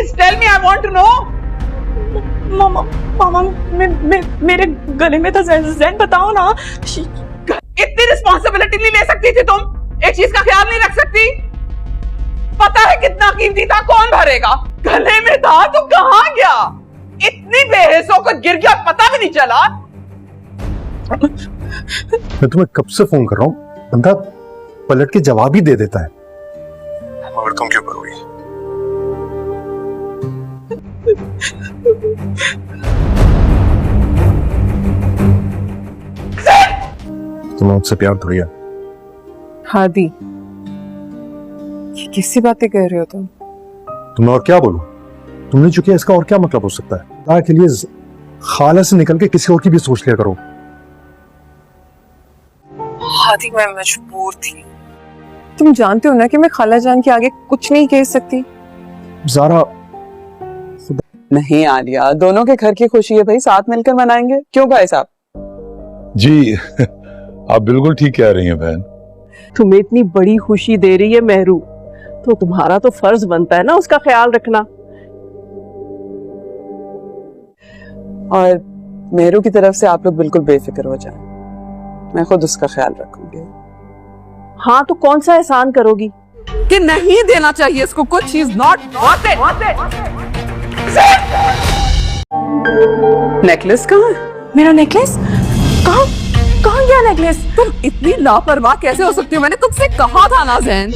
Please tell me, I want to know. मामा मामा मेरे गले में था जैन, बताओ ना। इतनी रिस्पॉन्सिबिलिटी नहीं ले सकती थी तुम? एक चीज का ख्याल नहीं रख सकती? पता है कितना कीमती था, कौन भरेगा? गले में था तो कहां गया? इतनी बेहिस्सों को गिर गया, पता भी नहीं चला। मैं तुम्हें कब से फोन कर रहा हूं, बंदा पलट के जवाब ही दे देता है। और तुम क्यों करोगी? तुम्हें मुझसे प्यार थोड़ी है। हादी, ये किसी बातें कह रहे हो तुम? तुम्हें और क्या बोलूं? तुमने चुके इसका और क्या मतलब हो सकता है? खुदा के लिए खाला से निकल के किसी और की भी सोच लिया करो। हादी, मैं मजबूर थी। तुम जानते हो ना कि मैं खाला जान के आगे कुछ नहीं कह सकती। ज़ारा, नहीं आलिया, दोनों के घर की खुशी है भाई, साथ मिलकर मनाएंगे। क्यों भाई साहब? जी आप बिल्कुल ठीक कह रही हैं बहन। तुम्हें इतनी बड़ी खुशी दे रही है मेहरू, तो तुम्हारा तो फर्ज बनता है ना उसका ख्याल रखना। और मेहरू की तरफ से आप लोग बिल्कुल बेफिक्र हो जाएं, मैं खुद उसका ख्याल रखूंगी। हाँ, तो कौन सा एहसान करोगी? कि नहीं देना चाहिए इसको कुछ चीज। नॉट नेकलेस कहाँ है? मेरा नेकलेस कहाँ कहाँ गया नेकलेस? तुम इतनी लापरवाह कैसे हो सकती हो? मैंने तुमसे कहा था ना ज़ैन।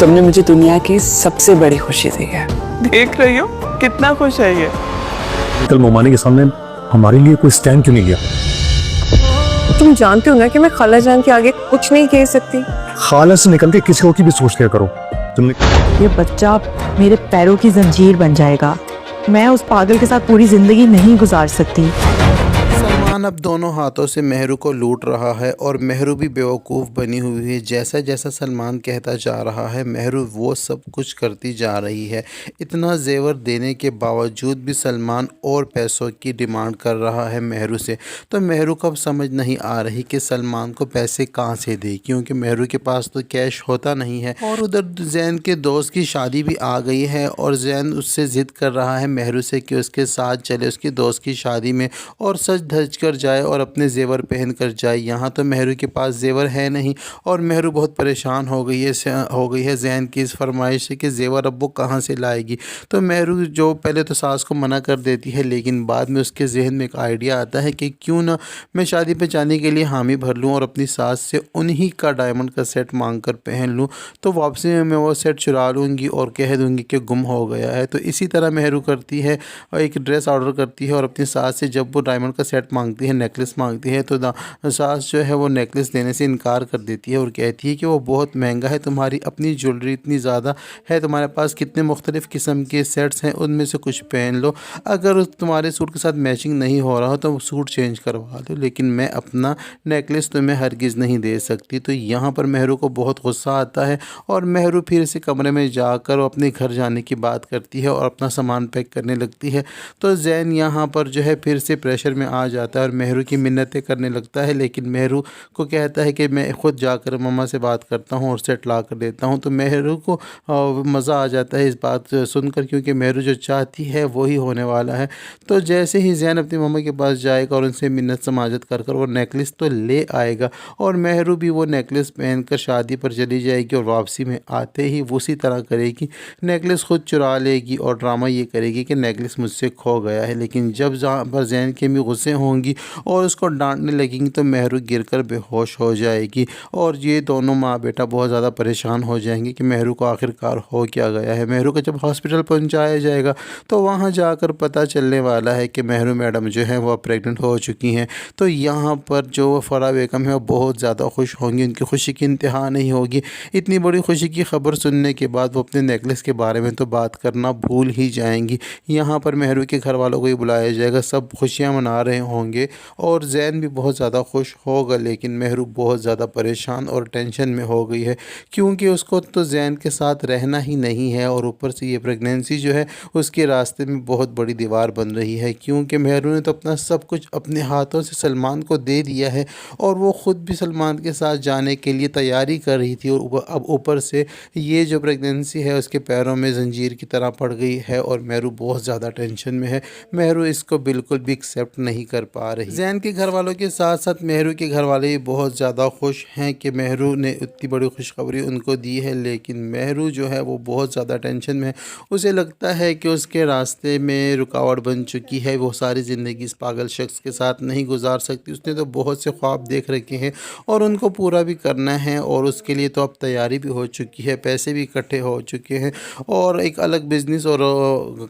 तुमने मुझे दुनिया की सबसे बड़ी खुशी दी है। देख रही हो कितना खुश है ये। कल मोमानी के सामने हमारे लिए कोई स्टैंड क्यों नहीं गया? तुम जानते हो ना कि मैं खाला जान के आगे कुछ नहीं कह सकती। खाला से निकल के किसी और की भी सोच लिया करो। तुमने ये बच्चा मेरे पैरों की जंजीर बन जाएगा। मैं उस पागल के साथ पूरी जिंदगी नहीं गुजार सकती। सलमान अब दोनों हाथों से मेहरू को लूट रहा है और मेहरू भी बेवकूफ़ बनी हुई है। जैसा जैसा सलमान कहता जा रहा है मेहरू वो सब कुछ करती जा रही है। इतना जेवर देने के बावजूद भी सलमान और पैसों की डिमांड कर रहा है मेहरू से। तो मेहरू को अब समझ नहीं आ रही कि सलमान को पैसे कहाँ से दे, क्योंकि मेहरू के पास तो कैश होता नहीं है। और उधर ज़ैन के दोस्त की शादी भी आ गई है और ज़ैन उससे ज़िद कर रहा है मेहरू से कि उसके साथ चले उसकी दोस्त की शादी में और सज धज कर जाए और अपने जेवर पहन कर जाए। यहाँ तो मेहरू के पास जेवर है नहीं और मेहरू बहुत परेशान हो गई है ज़ैन की इस फरमाइश से कि जेवर अब वो कहाँ से लाएगी। तो मेहरू जो पहले तो सास को मना कर देती है, लेकिन बाद में उसके जहन में एक आइडिया आता है कि क्यों ना मैं शादी पे जाने के लिए हामी भर लूँ और अपनी सास से उन्हीं का डायमंड का सेट मांग कर पहन लूँ, तो वापसी में मैं वो सेट चुरा लूँगी और कह दूँगी कि गुम हो गया है। तो इसी तरह मेहरू करती है और एक ड्रेस ऑर्डर करती है और अपनी सास से जब वो डायमंड का सेट मांगती है, नेकलेस मांगती है, तो सास जो है वो नेकलेस देने से इनकार कर देती है और कहती है कि वो बहुत महंगा है, तुम्हारी अपनी ज्वेलरी इतनी ज़्यादा है, तुम्हारे पास कितने मुख्तलिफ़ किस्म के सेट्स हैं, उनमें से कुछ पहन लो, अगर तुम्हारे सूट के साथ मैचिंग नहीं हो रहा हो तो सूट चेंज करवा दो, लेकिन मैं अपना नेकलेस तुम्हें हरगिज़ नहीं दे सकती। तो यहाँ पर मेहरू को बहुत गुस्सा आता है और मेहरू फिर से कमरे में जाकर अपने घर जाने की बात करती है और अपना सामान पैक करने लगती है। तो ज़ैन यहाँ पर जो है फिर से प्रेशर में आ जाता है और मेहरू की मिन्नतें करने लगता है, लेकिन मेहरू को कहता है कि मैं ख़ुद जाकर मम्मा से बात करता हूँ और सेट ला कर देता हूँ। तो मेहरू को मज़ा आ जाता है इस बात सुनकर, क्योंकि मेहरू जो चाहती है वही होने वाला है। तो जैसे ही ज़ैन अपनी मम्मा के पास जाएगा और उनसे मिन्नत समाजत कर कर वो नेकलेस तो ले आएगा और मेहरू भी वो नेकलेस पहनकर शादी पर चली जाएगी और वापसी में आते ही वो उसी तरह करेगी, नेकलेस ख़ुद चुरा लेगी और ड्रामा ये करेगी कि नेकलेस मुझसे खो गया है। लेकिन जब जहाँ पर ज़ैन की अम्मी गुस्से होंगी और उसको डांटने लगेंगी तो मेहरू गिरकर बेहोश हो जाएगी और ये दोनों माँ बेटा बहुत ज़्यादा परेशान हो जाएंगे कि मेहरू को आखिरकार हो क्या गया है। मेहरू को जब हॉस्पिटल पहुँचाया जाएगा तो वहाँ जाकर पता चलने वाला है कि मेहरू मैडम जो है वह प्रेग्नेंट हो चुकी हैं। तो यहाँ पर जो फ़रा बेगम है वो बहुत ज़्यादा खुश होंगी, उनकी खुशी की इंतहा नहीं होगी। इतनी बड़ी खुशी की खबर सुनने के बाद वो अपने नेकलेस के बारे में तो बात करना भूल ही जाएंगी। यहाँ पर मेहरू के घर वालों को ही बुलाया जाएगा, सब खुशियाँ मना रहे होंगे और जैन भी बहुत ज़्यादा खुश होगा, लेकिन महरू बहुत ज़्यादा परेशान और टेंशन में हो गई है क्योंकि उसको तो जैन के साथ रहना ही नहीं है और ऊपर से ये प्रेगनेंसी जो है उसके रास्ते में बहुत बड़ी दीवार बन रही है क्योंकि महरू ने तो अपना सब कुछ अपने हाथों से सलमान को दे दिया है और वो ख़ुद भी सलमान के साथ जाने के लिए तैयारी कर रही थी और अब ऊपर से ये जो प्रेगनेंसी है उसके पैरों में जंजीर की तरह पड़ गई है और महरू बहुत ज़्यादा टेंशन में है। महरू इसको बिल्कुल भी एक्सेप्ट नहीं कर पा रही। जैन के घर वालों के साथ साथ महरू के घर वाले भी बहुत ज़्यादा खुश हैं कि महरू ने इतनी बड़ी खुशखबरी उनको दी है, लेकिन महरू जो है वो बहुत ज़्यादा टेंशन में है। उसे लगता है कि उसके रास्ते में रुकावट बन चुकी है, वो सारी ज़िंदगी इस पागल शख्स के साथ नहीं गुजार सकती। उसने तो बहुत से ख्वाब देख रखे हैं और उनको पूरा भी करना है और उसके लिए तो अब तैयारी भी हो चुकी है, पैसे भी इकट्ठे हो चुके हैं और एक अलग बिज़नेस और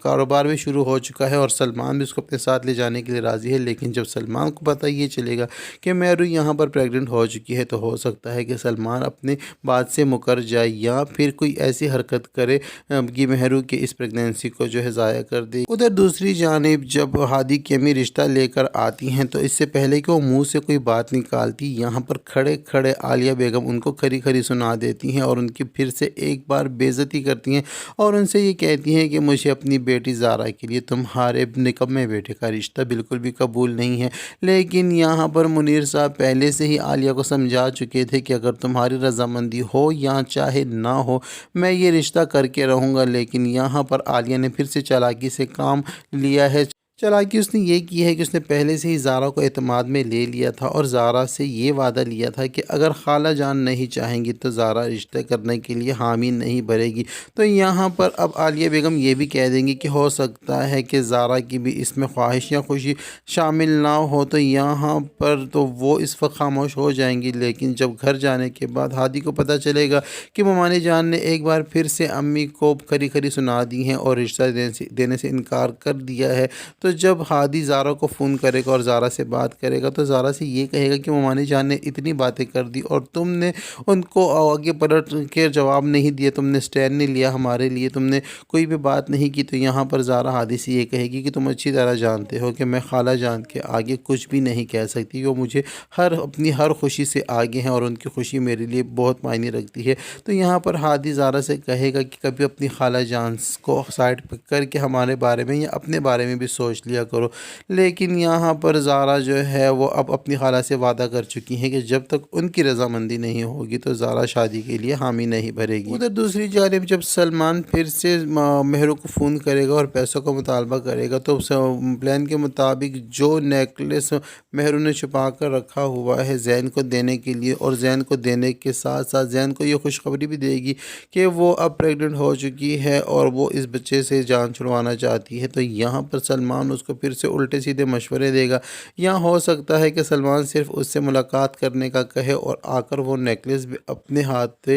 कारोबार भी शुरू हो चुका है और सलमान भी उसको अपने साथ ले जाने के लिए राज़ी है। लेकिन जब सलमान को पता ये चलेगा कि महरू यहाँ पर प्रेग्नेंट हो चुकी है तो हो सकता है कि सलमान अपने बात से मुकर जाए या फिर कोई ऐसी हरकत करे कि महरू के इस प्रेगनेंसी को जो है ज़ाया कर दे। उधर दूसरी जानिब जब हादी की अम्मी रिश्ता लेकर आती हैं तो इससे पहले कि वो मुँह से कोई बात निकालती, यहाँ पर खड़े खड़े आलिया बेगम उनको खरी खरी सुना देती हैं और उनकी फिर से एक बार बेइज्जती करती हैं और उनसे ये कहती हैं कि मुझे अपनी बेटी ज़ारा के लिए तुम्हारे निकम्मे बेटे का रिश्ता बिल्कुल भी कबूल नहीं है। लेकिन यहाँ पर मुनीर साहब पहले से ही आलिया को समझा चुके थे कि अगर तुम्हारी रजामंदी हो या चाहे ना हो मैं ये रिश्ता करके रहूँगा। लेकिन यहाँ पर आलिया ने फिर से चालाकी से काम लिया है। चालाकी उसने ये की है कि उसने पहले से ही ज़ारा को एतमाद में ले लिया था और ज़ारा से ये वादा लिया था कि अगर खाला जान नहीं चाहेंगी तो ज़ारा रिश्ते करने के लिए हामी नहीं भरेगी। तो यहाँ पर अब आलिया बेगम ये भी कह देंगी कि हो सकता है कि ज़ारा की भी इसमें ख्वाहिश या खुशी शामिल ना हो, तो यहाँ पर तो वो इस वक्त खामोश हो जाएंगी। लेकिन जब घर जाने के बाद हादी को पता चलेगा कि ममानी जान ने एक बार फिर से अम्मी को खरी खरी सुना दी हैं और रिश्ता देने से इनकार कर दिया है, तो जब हादी ज़ारा को फ़ोन करेगा और ज़ारा से बात करेगा तो ज़ारा से ये कहेगा कि ममानी जान ने इतनी बातें कर दी और तुमने उनको आगे पलट के जवाब नहीं दिया, तुमने स्टैंड नहीं लिया हमारे लिए, तुमने कोई भी बात नहीं की। तो यहाँ पर ज़ारा हादी से ये कहेगी कि तुम अच्छी तरह जानते हो कि मैं खाला जान के आगे कुछ भी नहीं कह सकती, वो मुझे अपनी हर खुशी से आगे हैं और उनकी खुशी मेरे लिए बहुत मायने रखती है। तो यहाँ पर हादी ज़ारा से कहेगा कि कभी अपनी खाला जान को साइड पर करके हमारे बारे में या अपने बारे में भी सोच लिया करो। लेकिन यहाँ पर ज़ारा जो है वो अब अपनी खाला से वादा कर चुकी हैं कि जब तक उनकी रजामंदी नहीं होगी तो ज़ारा शादी के लिए हामी नहीं भरेगी। उधर दूसरी जानिब जब सलमान फिर से महरू को फ़ोन करेगा और पैसों का मुतालबा करेगा तो प्लान के मुताबिक जो नेकलेस महरू ने छुपा कर रखा हुआ है जैन को देने के लिए और जैन को देने के साथ साथ जैन को ये खुशखबरी भी देगी कि वो अब प्रेग्नेंट हो चुकी है और वो इस बच्चे से जान छुड़वाना चाहती है। तो यहाँ पर सलमान उसको फिर से उल्टे सीधे मशवरे देगा या हो सकता है कि सलमान सिर्फ उससे मुलाकात करने का कहे और आकर वो नेकलेस भी अपने हाथ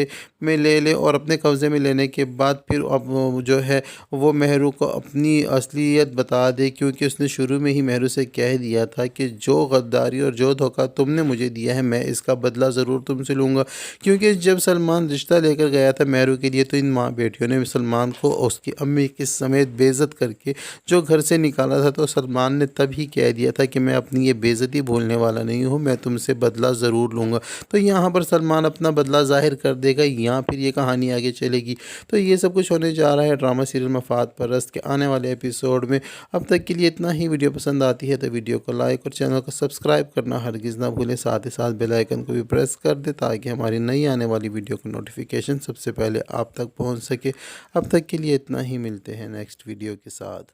में ले ले और अपने कब्ज़े में लेने के बाद फिर अब जो है वो महरू को अपनी असलियत बता दे, क्योंकि उसने शुरू में ही महरू से कह दिया था कि जो गद्दारी और जो धोखा तुमने मुझे दिया है मैं इसका बदला ज़रूर तुमसे लूँगा। क्योंकि जब सलमान रिश्ता लेकर गया था महरू के लिए तो इन माँ बेटियों ने सलमान को उसकी अम्मी के समेत बेइज्जत करके जो घर से निकाला था, तो सलमान ने तभी कह दिया था कि मैं अपनी ये बेइज्जती भूलने वाला नहीं हूँ, मैं तुमसे बदला ज़रूर लूँगा। तो यहाँ पर सलमान अपना बदला ज़ाहिर कर देगा या फिर ये कहानी आगे चलेगी। तो ये सब कुछ होने जा रहा है ड्रामा सीरियल मफाद परस्त के आने वाले एपिसोड में। अब तक के लिए इतना ही। वीडियो पसंद आती है तो वीडियो को लाइक और चैनल को सब्सक्राइब करना हरगिज़ ना भूलें। साथ ही साथ बेल आइकन को भी प्रेस कर दे ताकि हमारी नई आने वाली वीडियो का नोटिफिकेशन सबसे पहले आप तक पहुँच सके। अब तक के लिए इतना ही, मिलते हैं नेक्स्ट वीडियो के साथ।